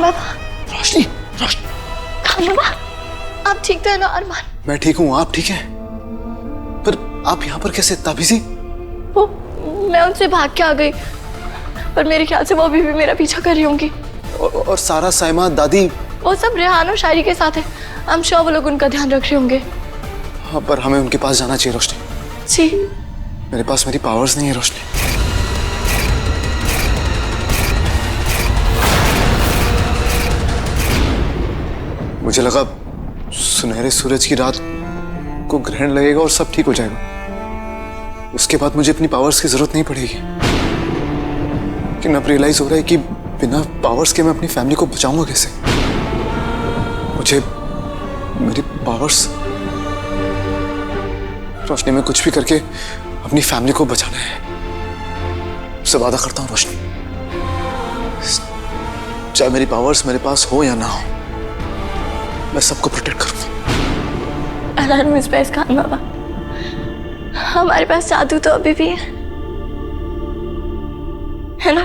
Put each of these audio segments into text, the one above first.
बाबा। रोशनी, रोशनी। खान बाबा, आप ठीक तो है ना अरमान? मैं ठीक हूँ, आप ठीक हैं? पर आप यहाँ पर कैसे ताबीजी? वो मैं उनसे भाग के आ गई, पर मेरे ख्याल से वो अभी भी मेरा पीछा कर रही होंगी। और सारा, साइमा, दादी? वो सब रेहान और शायरी के साथ है। आई एम श्योर वो लोग उनका ध्यान रख रहे होंगे। हाँ, पर हमें उनके पास जाना चाहिए रोशनी। जी। मेरे पास मेरी पावर्स नहीं है रोशनी। मुझे लगा सुनहरे सूरज की रात को ग्रहण लगेगा और सब ठीक हो जाएगा। उसके बाद मुझे अपनी पावर्स की जरूरत नहीं पड़ेगी। लेकिन अब रियलाइज हो रहा है कि बिना पावर्स के मैं अपनी फैमिली को बचाऊंगा कैसे? मुझे मेरी पावर्स रोशनी में कुछ भी करके अपनी फैमिली को बचाना है। उससे वादा करता हूँ रोशनी, चाहे मेरी पावर्स मेरे पास हो या ना हो, मैं सबको प्रोटेक्ट करूंगा। खान बाबा, हमारे पास जादू तो अभी भी है ना?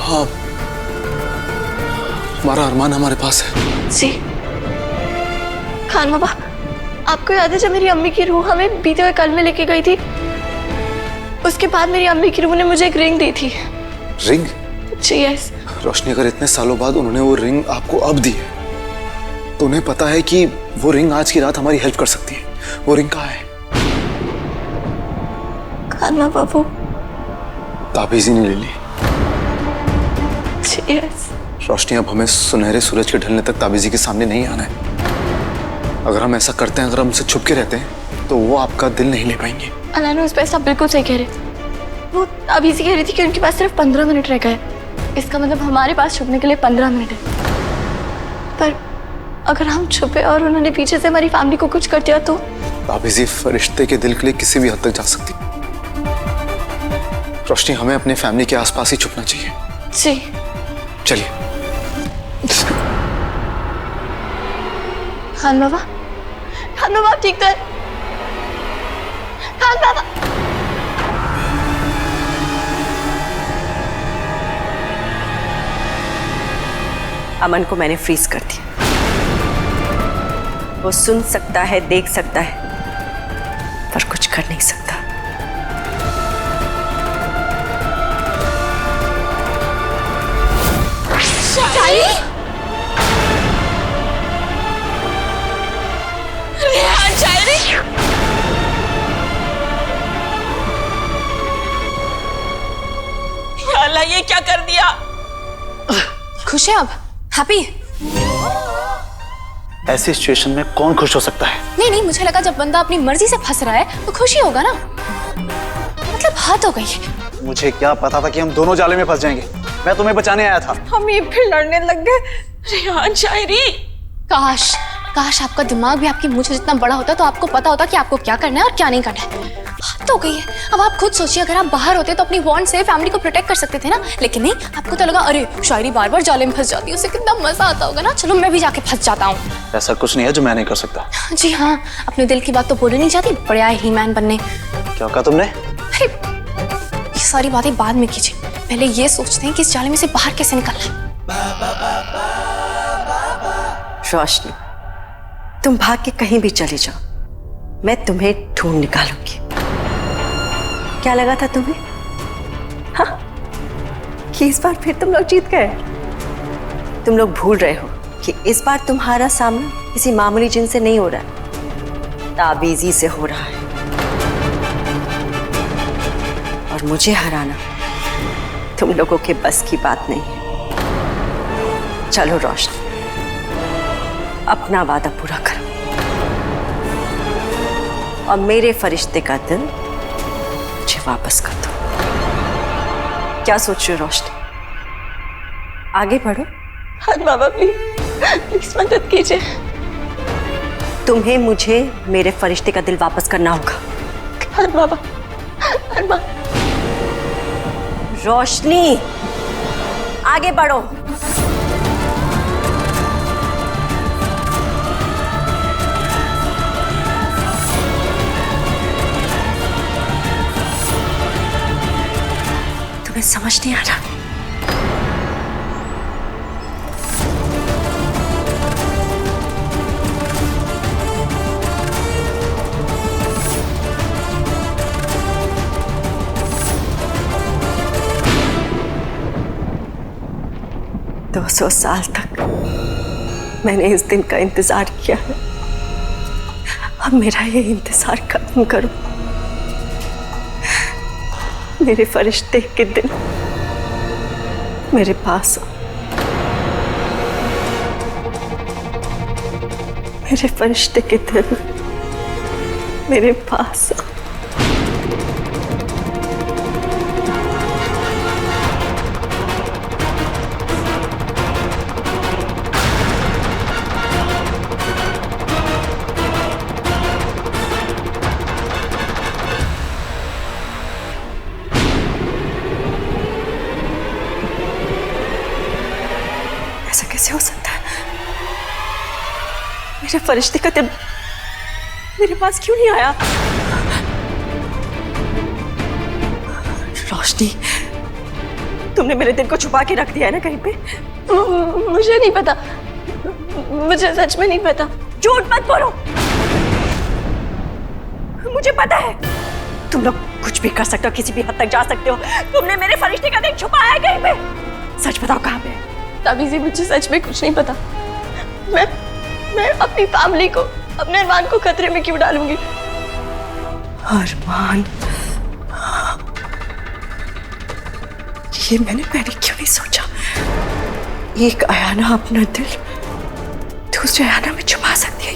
हाँ, हमारा अरमान हमारे पास है। जी। खान बाबा, आपको याद है जब मेरी अम्मी की रूह हमें बीते हुए कल में लेके गई थी, उसके बाद मेरी अम्मी की रूह ने मुझे एक रिंग दी थी। रिंग? जी यस। रोशनी, अगर इतने सालों बाद उन्होंने वो रिंग आपको अब दी है, तो उन्हें पता है कि वो रिंग आज की रात हमारी हेल्प कर सकती है। वो रिंग कहाँ है? खान बाबा, वो ताबीजी ने ले ली। जी यस। रोशनी, अब हमें सुनहरे सूरज के ढलने तक ताबीजी के सामने नहीं आना है। अगर हम ऐसा करते हैं, अगर हम उनसे छुप के रहते हैं, तो वो आपका दिल नहीं ले पाएंगे। अलानो, उस पर आप बिल्कुल सही कह रहे। वो ताबीजी कह रही थी कि उनके पास सिर्फ 15 मिनट रह गए। इसका मतलब हमारे पास छुपने के लिए 15 मिनट है। पर अगर हम छुपे और उन्होंने पीछे से हमारी फैमिली को कुछ कर दिया तो? ताबीजी फरिश्ते के दिल के लिए किसी भी हद तक जा सकती। रोशनी, हमें अपने फैमिली के आसपास ही छुपना चाहिए। जी। चलिए। खान बाबा, खान बाबा, आप ठीक तो है? खान बाबा। अमन को मैंने फ्रीज कर दिया। वो सुन सकता है, देख सकता है, पर कुछ कर नहीं सकता। ये क्या कर दिया? खुश है अब? हैप्पी? ऐसी सिचुएशन में कौन खुश हो सकता है? नहीं नहीं, मुझे लगा जब बंदा अपनी मर्जी से फंस रहा है तो खुशी होगा ना। मतलब हद हो गई है। मुझे क्या पता था कि हम दोनों जाले में फंस जाएंगे। मैं तुम्हें बचाने आया था। हम ये फिर लड़ने लग गए। रेहान, शायरी। काश काश आपका दिमाग भी आपकी मुझे जितना बड़ा होता तो आपको पता होता कि आपको क्या करना है और क्या नहीं करना है। हद हो गई है। अब आप खुद सोचिए, अगर आप बाहर होते तो अपनी बॉन्ड से फैमिली को प्रोटेक्ट कर सकते थे ना, लेकिन नहीं, आपको तो लगा अरे शायरी बार बार जाले में फंस जाती है, उसे कितना मजा आता होगा ना। चलो मैं भी जाके फंस जाता हूँ। ऐसा कुछ नहीं है जो मैं नहीं कर सकता। जी हाँ, अपने दिल की बात तो बोलनी नहीं चाहती, बड़े आए ही मैन बनने। क्या कहा तुमने? अरे ये सारी बातें बाद में कीजिए, पहले ये सोचते हैं कि इस जाले में से बाहर कैसे निकलना है। रोशनी, तुम भाग के कहीं भी चली जाओ, मैं तुम्हें ढूंढ निकालूंगी। क्या लगा था तुम्हें? हाँ, कि इस बार फिर तुम लोग जीत गए? तुम लोग भूल रहे हो कि इस बार तुम्हारा सामना किसी मामूली जिन से नहीं हो रहा है, ताबीजी से हो रहा है। और मुझे हराना तुम लोगों के बस की बात नहीं है। चलो रोशनी, अपना वादा पूरा करो और मेरे फरिश्ते का दिल मुझे वापस कर दो। क्या सोच रहे हो रोशनी? आगे बढ़ो। खान बाबा, प्लीज मदद कीजिए। तुम्हें मुझे मेरे फरिश्ते का दिल वापस करना होगा। खान बाबा, अरमान। रोशनी, आगे बढ़ो। समझ नहीं आ रहा। दो 200 साल तक मैंने इस दिन का इंतजार किया है। अब मेरा ये इंतजार खत्म करो। मेरे फरिश्ते के दिल मेरे पास हो। मेरे फरिश्ते के दिल मेरे पास हो। ऐसा कैसे हो सकता है? मेरे फरिश्ते का दिल मेरे पास क्यों नहीं आया? रोशनी, तुमने मेरे दिल को छुपा के रख दिया है ना कहीं पे? मुझे नहीं पता, मुझे सच में नहीं पता। झूठ मत बोलो, मुझे पता है। तुम लोग कुछ भी कर सकते हो, किसी भी हद तक जा सकते हो। तुमने मेरे फरिश्ते का दिल छुपाया है कहीं पे? सच बताओ कहाँ पे? ताबीज़ी, मुझे सच में कुछ नहीं पता। मैं अपनी फैमिली को, अपने अरमान को खतरे में क्यों डालूंगी? अरमान, ये मैंने पहले क्यों नहीं सोचा? एक आयाना अपना दिल दूसरे आयाना में छुपा सकती है,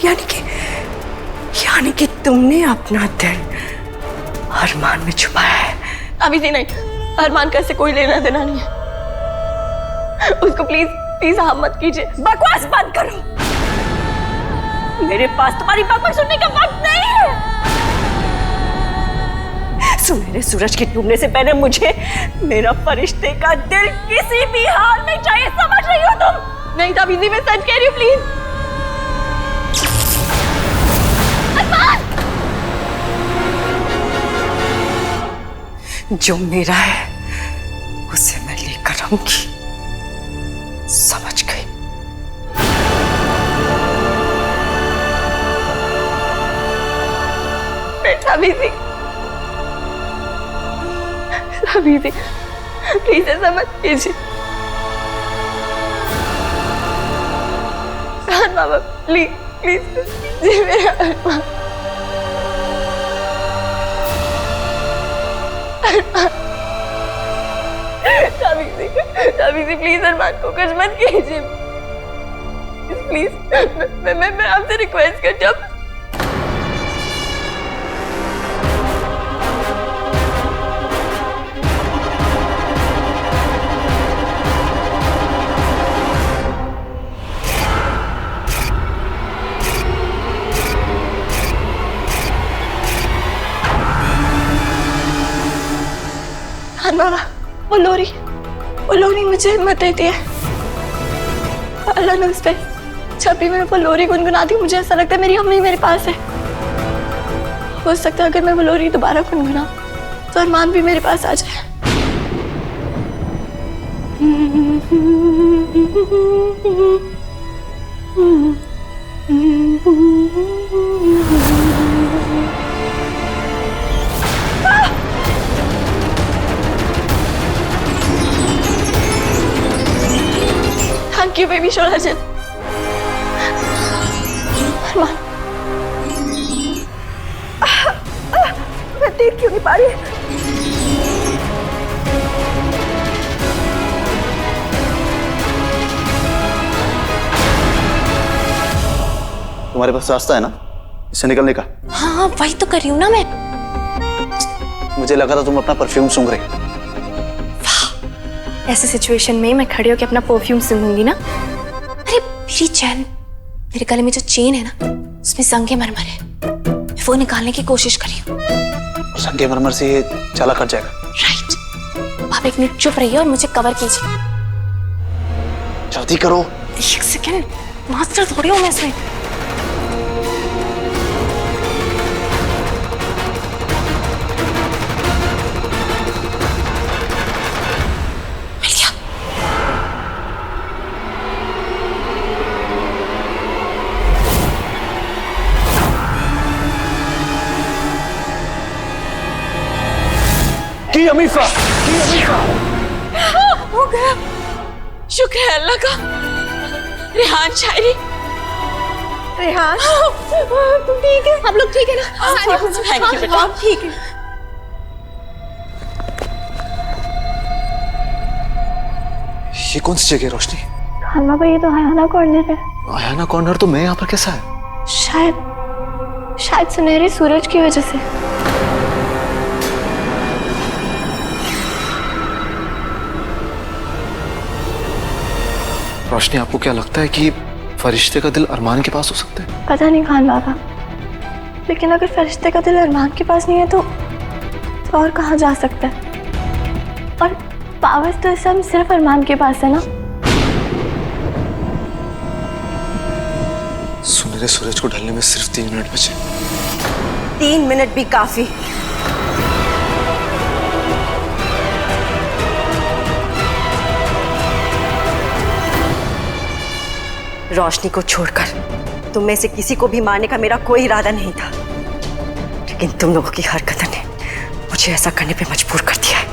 यानी कि तुमने अपना दिल अरमान में छुपाया है। अभी से नहीं, अरमान का इससे कोई लेना देना नहीं है। उसको प्लीज हाथ मत कीजिए। बकवास बंद करो। मेरे पास तुम्हारी बकवास सुनने का वक्त नहीं है। सुनहरे सूरज के डूबने से पहले मुझे मेरा फरिश्ते का दिल किसी भी हाल में चाहिए, समझ रही हो तुम? नहीं ताबीज़ी, मैं सच कह रही हूँ, प्लीज। जो मेरा है उसे मैं लेकर आऊंगी, समझ गई? ताबीज़ी, ताबीज़ी, प्लीज ऐसा मत कीजिए। बाबा, प्लीज जी, मेरा अरमान। ताबीज़ी, प्लीज अरमान को कुछ मत कीजिए, प्लीज। मैं आपसे रिक्वेस्ट करती हूँ। बाबा, वो लोरी मुझे हिम्मत देती है। अल्लाह ने उस पे जब भी मैं वो लोरी गुनगुनाती हूँ, मुझे ऐसा लगता है मेरी अम्मी मेरे पास है। हो सकता है अगर मैं वो लोरी दोबारा गुनगुनाऊं तो अरमान भी मेरे पास आ जाए। थैंक यू बेबी शोराजन। अरमान, मैं देख क्यों नहीं पा रही? तुम्हारे पास रास्ता है ना इससे निकलने का? हाँ, वही तो कर रही हूँ ना मैं। मुझे लगा था तुम अपना परफ्यूम सूंघ रही। ऐसे सिचुएशन में मैं खड़े होकर अपना परफ्यूम सूंघूंगी ना? अरे मेरी चैन, मेरे गले में जो चेन है ना, उसमें संगे मरमर है, मैं वो निकालने की कोशिश करी हूँ। संगे मरमर से ये चाला कट जाएगा। राइट। आप एक मिनट चुप रहिए और मुझे कवर कीजिए। जल्दी करो। एक सेकेंड, मास्टर थोड़ी हूँ मैं इसमें। अमीफा, हो गया। शुक्र है अल्लाह का। रेहान शायरी, रेहान तुम ठीक है? हम लोग ठीक है ना? थैंक यू बेटा। ठीक है। ये कौन सी जगह है रोशनी? खान बाबा ये तो आयाना कॉर्नर है। आयाना कॉर्नर तो मैं यहाँ पर कैसा है? शायद सुनहरे सूरज की वजह से। रोशनी, आपको क्या लगता है कि फरिश्ते का दिल अरमान के पास हो सकता है? पता नहीं खान बाबा, लेकिन अगर फरिश्ते का दिल अरमान के पास नहीं है तो और कहाँ जा सकता है? और पावर्स तो इस समय सिर्फ अरमान के पास है ना। सुनहरे सूरज को ढलने में सिर्फ 3 मिनट बचे। 3 मिनट भी काफी। रोशनी को छोड़कर तुम में से किसी को भी मारने का मेरा कोई इरादा नहीं था, लेकिन तुम लोगों की हरकतों ने मुझे ऐसा करने पे मजबूर कर दिया है।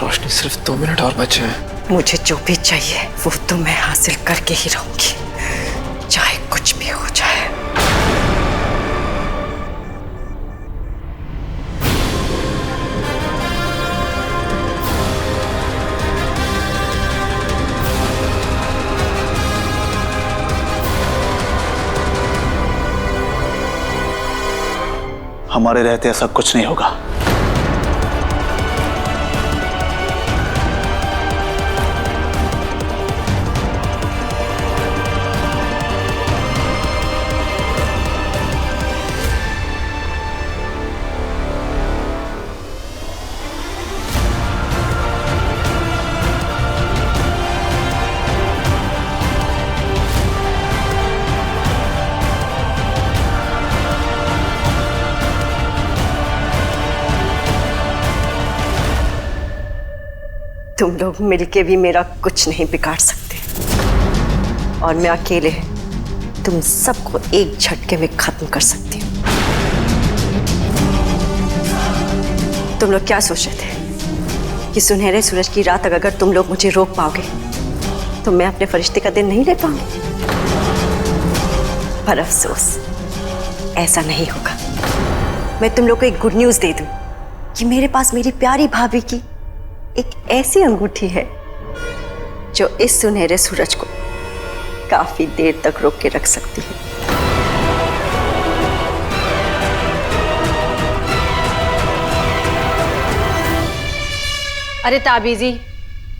रोशनी, सिर्फ 2 मिनट और बचे हैं। मुझे जो भी चाहिए वो तो मैं हासिल करके ही रहूंगी, चाहे कुछ भी हो जाए। हमारे रहते ऐसा कुछ नहीं होगा। तुम लोग मिलके भी मेरा कुछ नहीं बिगाड़ सकते, और मैं अकेले तुम सबको एक झटके में खत्म कर सकती हूँ। तुम लोग क्या सोच रहे थे कि सुनहरे सूरज की रात तक अगर तुम लोग मुझे रोक पाओगे तो मैं अपने फरिश्ते का दिल नहीं ले पाऊंगी? पर अफसोस, ऐसा नहीं होगा। मैं तुम लोग को एक गुड न्यूज़ दे दूं कि मेरे पास मेरी प्यारी भाभी की एक ऐसी अंगूठी है जो इस सुनहरे सूरज को काफी देर तक रोक के रख सकती है। अरे ताबीजी,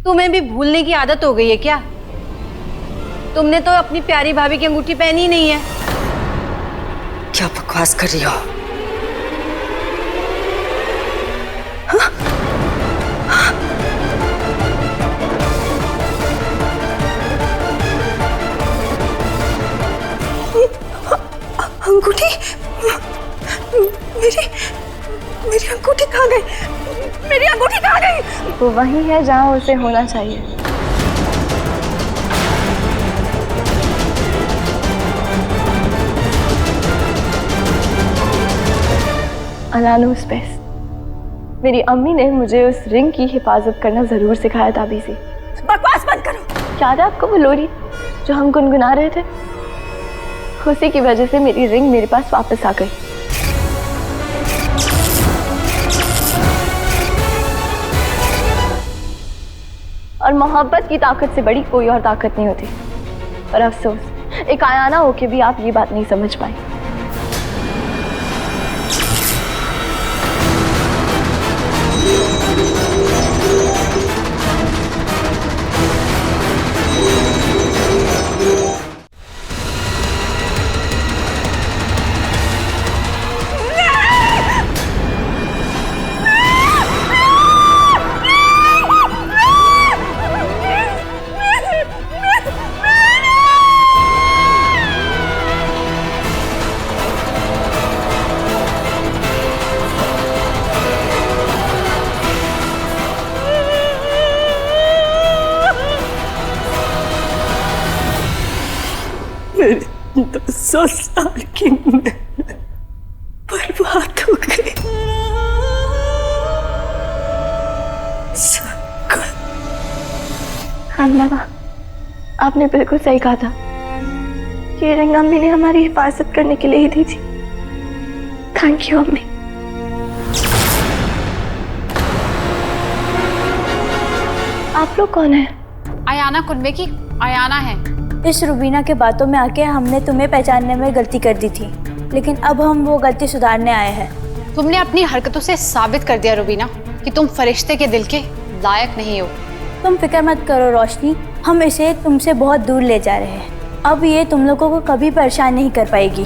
तुम्हें भी भूलने की आदत हो गई है क्या? तुमने तो अपनी प्यारी भाभी की अंगूठी पहनी ही नहीं है। क्या बकवास कर रही हो? अंगूठी? मेरी अंगूठी कहाँ गई? मेरी अंगूठी कहाँ गई? वो वही है जहाँ उसे होना चाहिए। अलानो स्पेस। मेरी अम्मी ने मुझे उस रिंग की हिफाजत करना जरूर सिखाया था अभी से। बकवास बंद करो। याद है आपको वो लोरी जो हम गुनगुना रहे थे? उसी की वजह से मेरी रिंग मेरे पास वापस आ गई। और मोहब्बत की ताकत से बड़ी कोई और ताकत नहीं होती। पर अफसोस, एक आयाना होके भी आप ये बात नहीं समझ पाए। मेरी 200 साल की मेहनत बर्बाद हो गई। खान बाबा, आपने बिल्कुल सही कहा था। ये रिंग अम्मी ने हमारी हिफाजत करने के लिए ही दी थी। थैंक यू अम्मी। आप लोग कौन है? आयाना कुनबे की आयाना है। इस रुबीना के बातों में आके हमने तुम्हें पहचानने में गलती कर दी थी, लेकिन अब हम वो गलती सुधारने आए हैं। तुमने अपनी हरकतों से साबित कर दिया रुबीना कि तुम फरिश्ते के दिल के लायक नहीं हो। तुम फिक्र मत करो रोशनी, हम इसे तुमसे बहुत दूर ले जा रहे हैं। अब ये तुम लोगों को कभी परेशान नहीं कर पाएगी।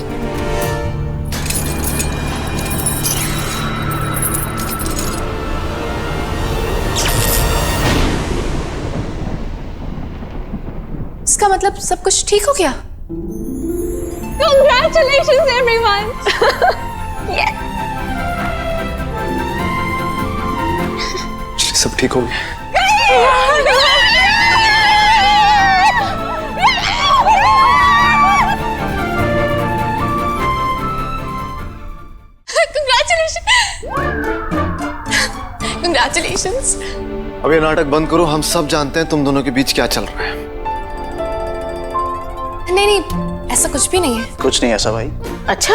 इसका मतलब सब कुछ ठीक हो गया? Congratulations everyone! चलिए, सब ठीक हो गया। Congratulations! अब ये नाटक बंद करो। हम सब जानते हैं तुम दोनों के बीच क्या चल रहा है। नहीं नहीं, ऐसा कुछ भी नहीं है। कुछ नहीं ऐसा भाई। अच्छा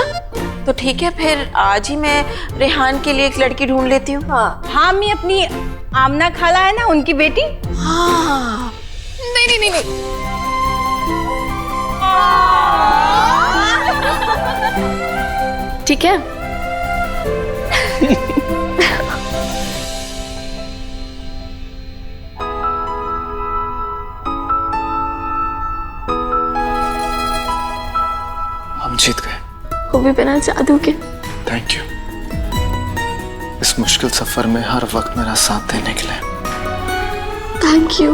तो ठीक है, फिर आज ही मैं रेहान के लिए एक लड़की ढूंढ लेती हूँ। हाँ मैं अपनी आमना खाला है ना, उनकी बेटी। हाँ नहीं नहीं नहीं नहीं, ठीक है। हम जीत गए। वो भी बिना जादू के। थैंक यू इस मुश्किल सफर में हर वक्त मेरा साथ देने के लिए। थैंक यू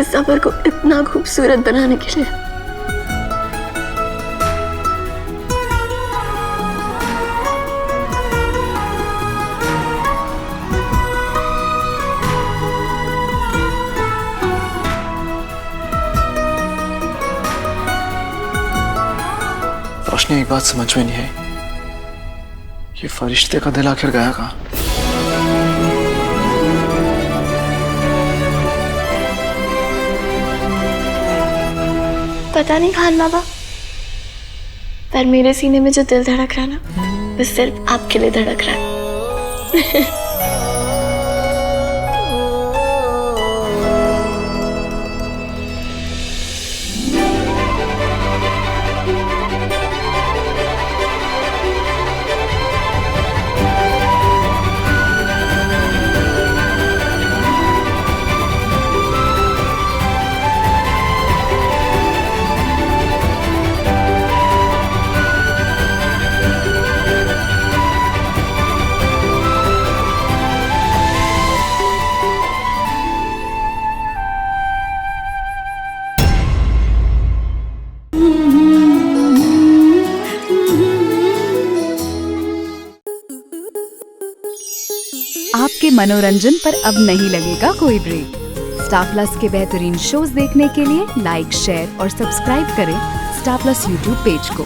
इस सफर को इतना खूबसूरत बनाने के लिए। रोशनी, एक बात समझ में नहीं आई, ये फरिश्ते का दिल आखिर गया कहाँ? पता नहीं खान बाबा, पर मेरे सीने में जो दिल धड़क रहा है ना, वो सिर्फ आपके लिए धड़क रहा है। आपके मनोरंजन पर अब नहीं लगेगा कोई ब्रेक। स्टार प्लस के बेहतरीन शोज देखने के लिए लाइक, शेयर और सब्सक्राइब करें स्टार प्लस यूट्यूब पेज को।